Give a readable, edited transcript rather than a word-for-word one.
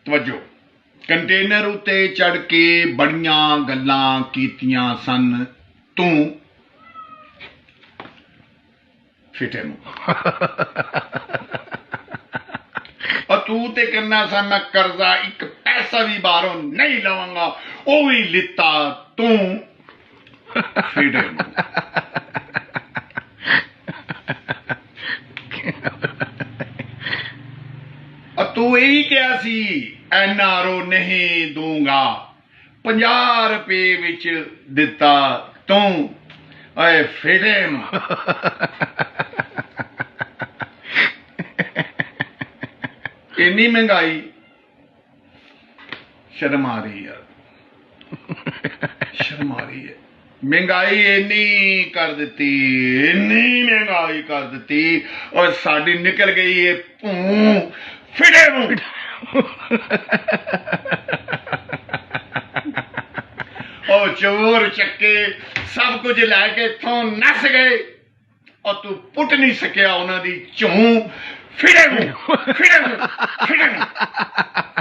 तवज्जो कंटेनर उत्ते चढ़ के बड़ियां गल्लां कीतियां सन तू फिटे मुंह और तू ते करना सा मैं कर्जा एक पैसा भी बाहरों नहीं लवांगा वो भी लिता तू फिटे मुंह तू यही क्या सी NRO नहीं दूंगा 50 रुपए विच दिता तू ओए फिटे इन्नी महंगाई शर्म आ रही है शर्म आ रही है महंगाई इन्नी कर दी इन्नी महंगाई कर दी और साड़ी निकल गई है भूं फिटे मुंह और चोर चक्के सब कुछ लैके इथों नस गए और तू पुट नहीं सकिया उन्होंने चूं फिटे मुंह फिटे मुंह फिटे मुंह